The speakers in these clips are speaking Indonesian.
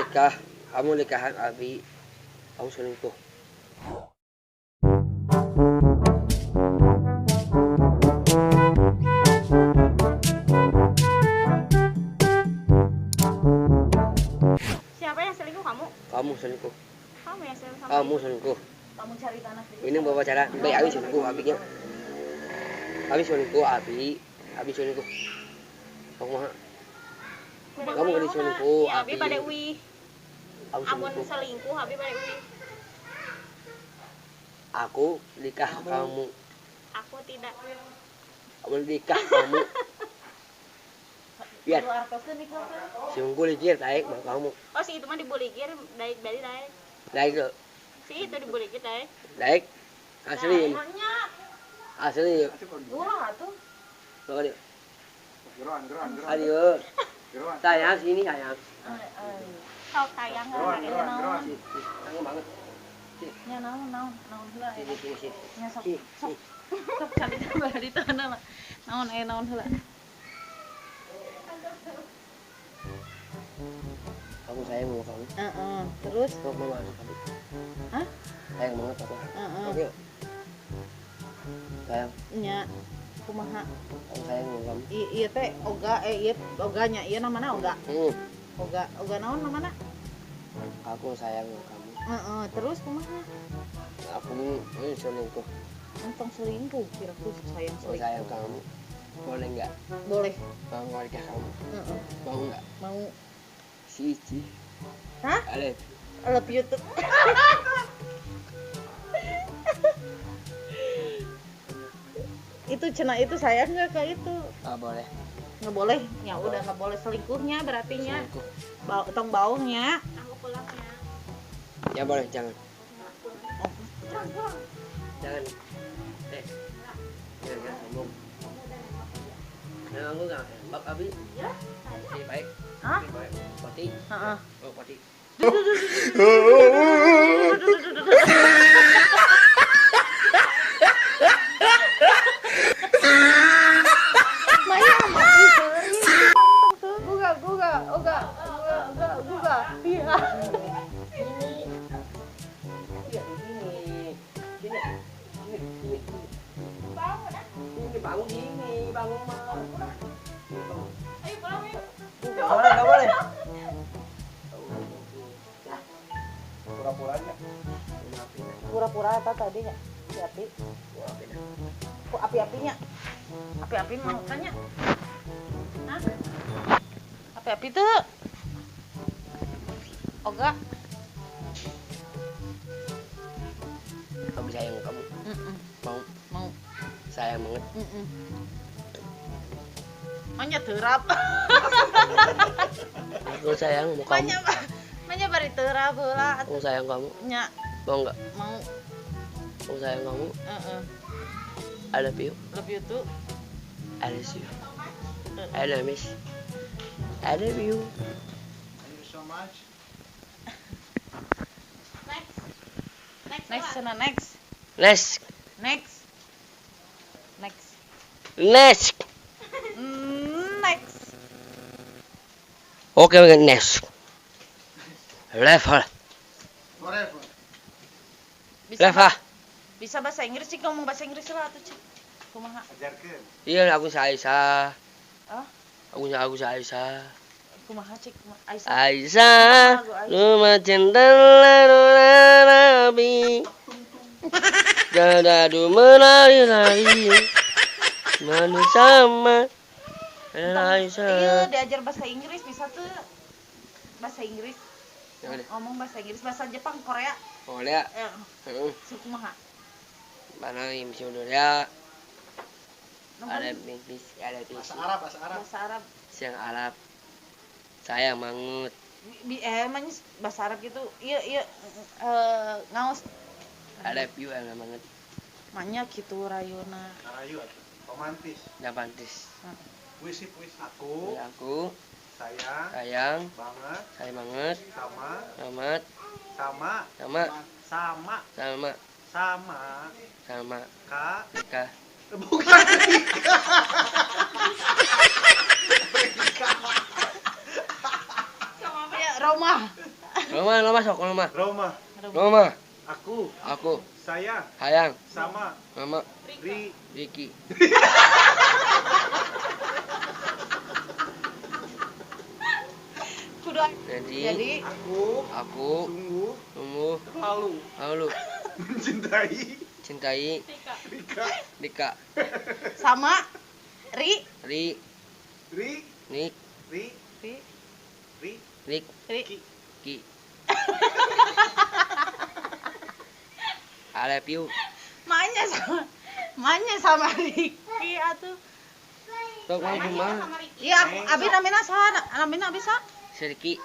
nikah, kamu nikahan Abi, kamu selingkuh. Siapa yang selingkuh, kamu? Kamu selingkuh. Kamu yang selingkuh. Kamu selingkuh. Kamu cari tanah. Ini bawa cara baik Abi selingkuh, Abinya. Abi selingkuh, Abi selingkuh. Kamu mah. Kamu gak selingkuh, ya, Abi pada uwi. Aku Amun selingkuh. selingkuh, Abi pada uwi. Aku nikah kamu. Aku tidak. Aku nikah kamu. Biar. Sungguh likir taik mau kamu. Oh, si itu mah dibuligir dari daek. Daik lo. Si itu dibuligir daek. Daik. Asli. Emangnya Asli. gua tuh. Lo dia. Geroan. Ayo. Sayang sini sayang. Kau sayang kan ada naon? Sayang banget. Nya naon heula. Sini. Nya sok cari tambah di tanah mah. Naon heula. Aku sayang sama kamu. Terus Kau mau masuk kamu. Hah? Sayang banget aku. Oke. Sayang. Nya kumaha? Aku sayang sama kamu. Iya teh oganya ieu namana oga. Oga naon namana? Aku sayang sama kamu. Terus kumaha? Aku ini selingkuh. Entong selingkuh, kiraku sayang Aku selingkuh. sayang kamu. Boleh nggak? Boleh. Mau nikah kamu? Mau nggak? Mau. Cici. Hah? Alef. Love YouTube. Itu cenah itu sayang nggak ke itu? Boleh. Nggak boleh. Ya udah nggak boleh selingkuhnya berarti nya. Selingkuh. Tong baungnya. Aku pulangnya. Ya boleh, jangan. Oh. Jangan. Jangan sombong. Jangan aku nggak Bak Abi. Ya. Ini baik. Hah? Ini baik. Pati. Heeh. Oh, pati. Maya mati Guga. Iya. Iya, ini. Bangun ah. Ini bangun gini, bangun mah. Ayo pulang yuk. Nggak boleh. Pura-puranya. Pura-pura apa tadi ya? Api. Kok api-apinya? Api-api mau tanya? Hah? Api-api tuh? Oga? Aku sayang sama kamu. Mau sayang banget. Manya terap. Aku sayang sama kamu. Manya bari terap heula. Aku sayang kamu. Nya Mau nggak? mau. Aku sayang kamu. I love you. Love you too. I miss you. I love you. I love you. Thank you so much. Next sana next. Next. Next. Okay, next. Level. Forever. Bisa bahasa Inggris sih, ngomong bahasa Inggris lah tuh cik. Kumaha? Ajarkeun. Iya, aku Aisyah. Ah? Aku Aisyah. Kumaha cik? Aisyah, rumah cinta Nabi. Jadadu menari-lari. Manu sama Aisyah. Iya, diajar bahasa Inggris bisa tuh. Bahasa Inggris. Ya udah. Ngomong bahasa Inggris, bahasa Jepang, Korea. Boleh. Kumaha? Mana ini mesti udah ya. Nomor Ada bis. Bahasa Arab. Siang Arab. Sayang banget. Emang bahasa Arab gitu. Iya ngaos. I love you banget. Manya gitu rayuna. Karayu atuh. Romantis. Japantis. Puisi aku Aku sayang banget sama Kak. bukan Ya Roma. Roma sok Roma. Roma. Aku. Saya. Hayang. Sama. Mama. Riki. Jadi aku sungguh lalu cintai Dika Sama Rik. Ki I love you. Manya sama Riki atuh. Sok mah kumaha? Iya, abi namina saha? Namina bisa? Sediki.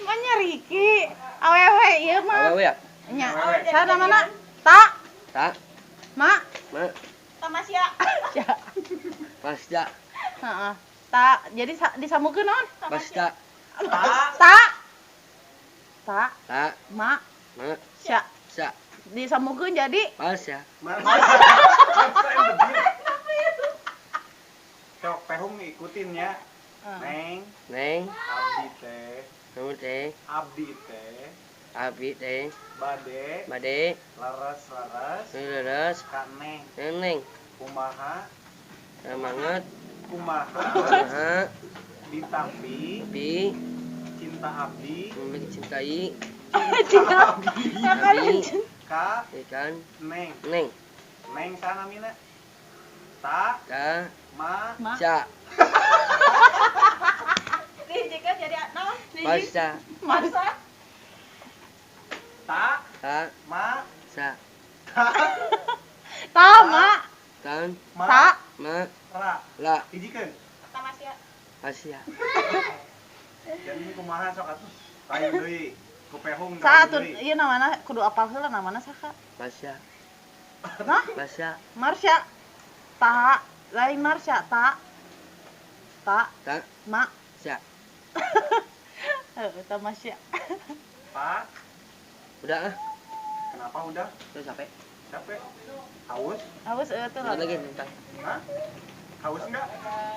Manya Riki. Awewe ieu mah. Awewe ya? Nya. Saha namana? Ta. Ma. Tamasya. Pasda. Heeh. Ta. Jadi disambukeun naon? Pasda. Ta. Ma. Sya. Disambungkeun jadi Pasya. Cok, Pehung ikutin ya. Neng. Abdi teh. Abdi teh. Bade. Laras. Kak Neng. Kumaha. Semangat. Bintang Pi. Cinta Abdi. Mencintai. Ka. Ikan. Neng sana mina. Ta. Ma. Sya. Jika jadi naon? Pasya. Masa. Ta. Ma. Sya. Ta ma. Tan. Ta. Ma. Ra. Hijikeun. Tamasya. Pasya. Jadi kumaha sok atuh. Kayu deui. Ku Pehung. Saha atuh ieu namana kudu apal heula namana saha? Pasya. Nah, Pasya. Marsha. Ta. Lain Marsha, ta. Ma. Sya. Tamasya. Pak. Udah ah. Kenapa udah? Udah capek. Haus? Haus tuh Udah lagi bentar. Hah? Haus enggak?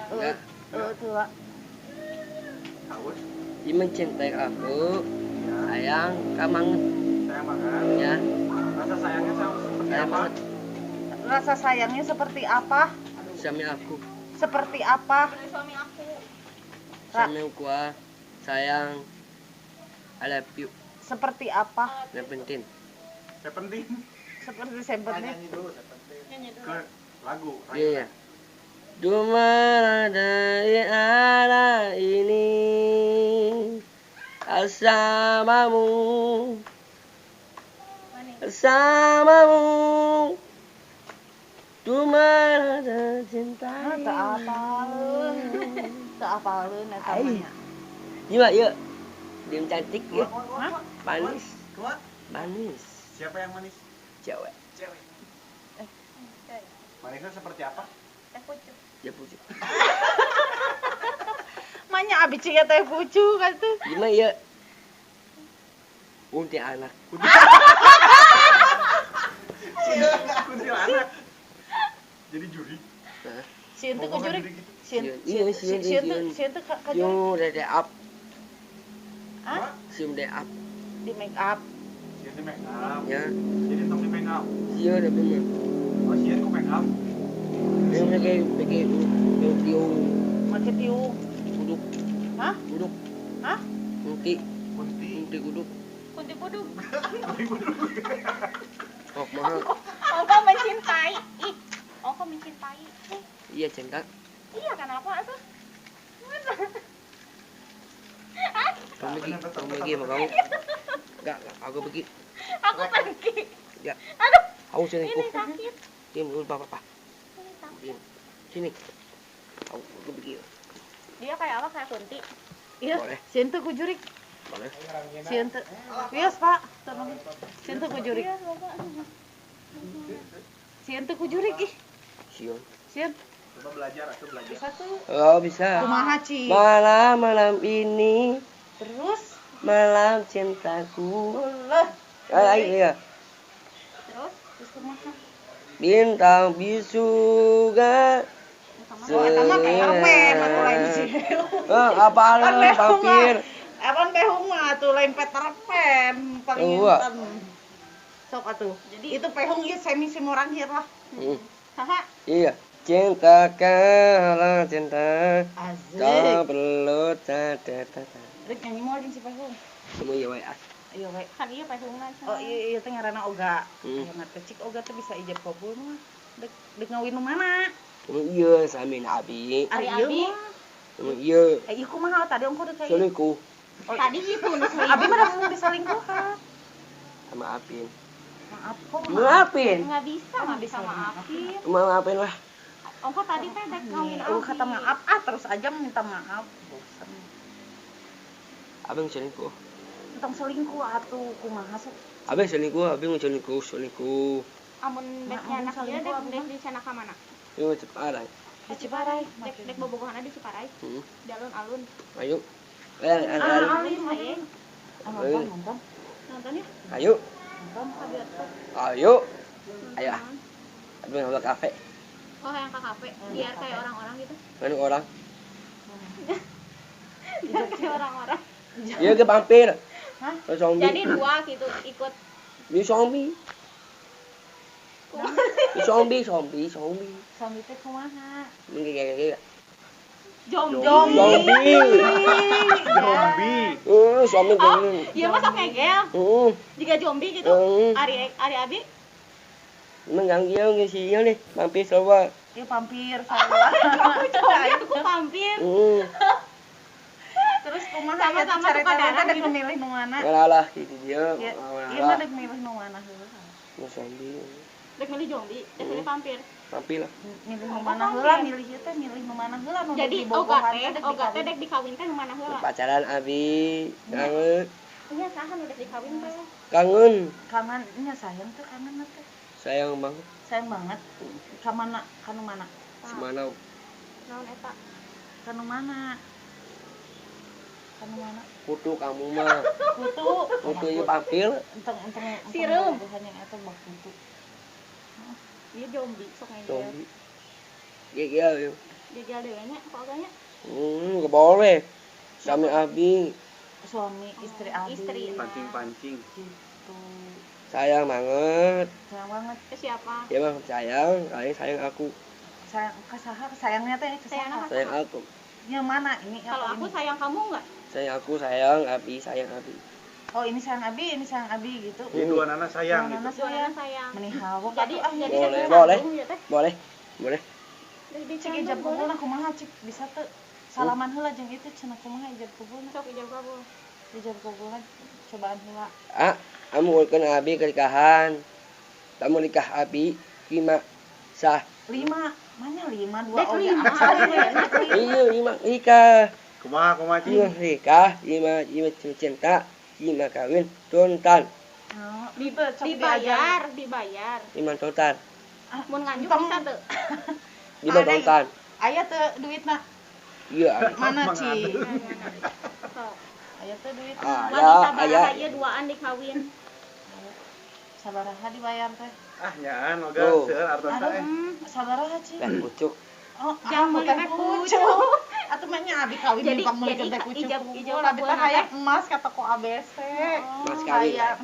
Enggak. Tuh. Haus? Dia mencintai aku. Sayang, kamanget. Sayang banget. Ya. Rasa sayangnya seperti Sayang apa? banget. Rasa sayangnya seperti apa? Suami aku. Seperti apa? Suami aku. Suami gua. Sayang. I love you. Seperti apa? Yang penting. Seperti seperti. Nyanyi dulu. Ke lagu. Iya. Dimana dari arah ini bersamamu Dimana ada cinta. Tak apalun eta mah. Gimana yuk? Dia cantik ya. Hah? Manis. Siapa yang manis? Cewek. Manisnya seperti apa? Teh pucuk. Dia pucuk. Manya abi ciga teh pucuk kan tuh. Gimana ya? Kuntilanak. Kuntilanak. Jadi juri. Hah? Sieun teh kujuri. Iya, Sieun teh kajuri. Yung de up. Hah? Sium de up. Di make up. Sieun di make up. Ya. Jadi tong di make up. Iya, ada bener. Oh, sieun ku make up. Yung lagi yung tiung Make tiung. guduk. Hah? Guduk. Hah? Kunti Kunti. guduk. Kunti puduk. Oh, mahal. Engkau mencintai. Engkau mencintai. Iya, cinta. Iya, kenapa tuh? Kamu pergi sama kamu. Enggak, aku pergi. Aku pergi. Ya. Aduh, Aku sini ini sakit. Diam dulu, Papa. Ini sakit. Diam. Sini. Aku pergi. Dia kayak apa? Kayak kunti. Iya. Boleh. Sieun teh kujuri. Boleh. Sieun teh. Wios, Pak. Tolong. Sieun teh kujuri. Iya, Bapak. Sieun teh kujuri ih. Siun. Sieun. Coba belajar, aku belajar. Bisa tuh. Oh, bisa. Kumaha, Ci? Malam ini Terus malam cintaku. lah. Iya. Terus kumaha? Bintang bisuga. Oh, eta mah kayak permen, atuh lain sih. Apa lu vampir? Apaan pehung mah tuh lain Peter Pan paling Wah. intan. Sok atuh. Jadi itu pehung ieu semi simorangir lah. Haha. Iya. Cinta kalah cinta. Asik. Kau perlu tata. Rek nyanyi moal jeung si pehung. Semua ya wae. Ayo we. Kan iya pehungan. Oh iya teh ngaranna Oga. Hmm. Aya mah teh cik Oga teh bisa ijab kabul mah. Dek ngawin nu mana? Iya, sami nabi. Ari Ari ieu Abi. mah. Iya. Ieu kumaha tadi ongko dek kayak. Selingkuh Tadi gitu nu Abi mah udah disalingkuhan. sama Apin. Maaf kok. Maafin. Enggak bisa maafin. Maafin lah. Ongko tadi teh dek ngawin Oh kata maaf terus aja minta maaf. Bosan. Abang selingkuh. Tentang selingkuh atuh kumaha sok. Abang selingkuh, abang selingkuh. Amun deknya anak dia dek di sana ka mana? Ini macam apa? Di Ciparai. Dek bobogohan di Ciparai. Di alun-alun. Ayo. Alun aye. Nonton. Nonton ya? Ayo. Nonton kabiat tuh. Ayo. Ayo. Abang ngobrol kafe. Oh yang ke kafe biar kayak orang-orang gitu. Mana orang? Biar kayak orang-orang. Dia ke vampir. Hah? Zombie. Jadi dua gitu ikut. Dia zombie. Zombie. Suami teh kumaha? Mungkin kayak Zombie. zombie. Zombie Oh, gini. iya masa ngegel. Jika zombie gitu. Ari Abi. Mengganggu ngisinya nih, vampir semua. Ieu vampir salah. Zombie itu vampir. Terus kumaha Sama-sama ya suka darah dek gitu. memilih nu mana? Ngalah gitu dia. Ieu mah dek milih nu mana heula. Zombie. Dek milih zombie, dek milih vampir. Vampir lah. Milih nu mana heula, milih ieu teh milih nu mana heula nu Jadi oga teh dek dikawin teh mana heula? Pacaran Abi. Kangen. Iya saha nu dek dikawin teh. Kangen. kangen nya sayang tuh kangen teh. Sayang banget. Sayang banget. Ka mana? Kanu mana? Semana. Naon eta? Kanu mana? Kanu mana? Kutu kamu mah. Kutu. Kutu ieu vampir. Enteng Sireum. Bukan yang eta bak kutu. Iya zombie sok ngegel. Zombie. Gigel yuk. Jegel dewe nya kok agaknya. Gak boleh. Suami Abi. Suami istri Abi. Istri. Pancing-pancing. Gitu. Sayang banget. Sayang banget. Ke siapa? Dia mah sayang. Kalian sayang aku. Sayang kesaha sayangnya teh Sayang kesaha. apa? Sayang aku. Yang mana? Ini Kalau apa aku ini? sayang kamu enggak? Sayang aku, sayang Abi, sayang Abi. Oh, ini sayang Abi gitu. Ini dua nana sayang Dua gitu. nana Sayang sayang. Menihawak Jadi atuh, jadi Boleh, dek boleh. disambung ya teh. Boleh. Boleh. Dek cik ijab kabulna kumaha cik bisa teu salaman heula jeung itu cenah kumaha ijab kabulna Sok ijab kabul. ijab kabulna cobaan heula Kamu urutkan Abi ke nikahan. Kamu nikah Abi, 5 sah. 5 mana 5 2 Dek oh lima. ya Iya, 5 nikah. Kumaha 5 cing? nikah, 5 cinta, 5 kawin, tuntan. Dibayar. 5 tuntan. Mun nganjuk bisa teu. 5 tuntan. aya teu duitna Iya, Abi. mana cik Sok. aya teu duitna Wanita ayah. baraha ieu duaan dikawin. sabaraha dibayar teh Nyaan oga Tuh. seueur artosna sabaraha cik Dan pucuk. oh Jangan bukan meuli teh pucuk pucuk. atuh mah nya abi kawin Jadi- numpang meuli jadi teh pucuk ijab abi teh kabulna hayang teh. emas kata ko ABC Mas kawin. hayang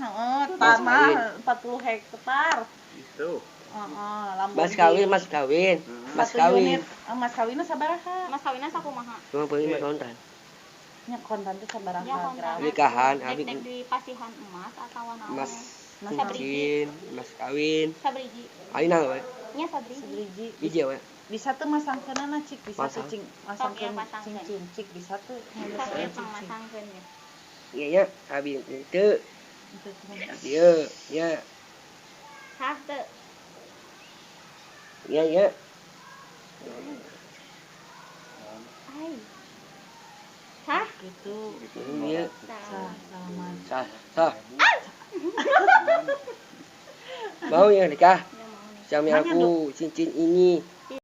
tanah 40 hektar gitu. Mas kawin, mas kawin. Mas kawin. Mas kawinnya sabaraha? Mas kawinan sakumaha? 25 tuntan. Nya kontan teh sabaraha? Ya kontan. Nikahan, Abi. Dek di pasihan emas atau naon? Mas Mas cincin, mas kawin. Sabriji. Aina we. Nya sabriji. Sebriji. Hiji we. Bisa tuh masangkeunana cik, bisa tuh Pasang. cing Sok masangkeun ya, pasangkeun. cincin cik bisa tuh Sok masangkeun ieu cincin. pangmasangkeun ya. Iya nya, Abi itu. Itu tuh. Iya, ya. Hah teu. Iya, ya. Ai. Hah? Gitu. Iya. Sah, salaman. Sah, sah. Mau ya nikah? Ya mau nih. Suami Mana, aku cincin ini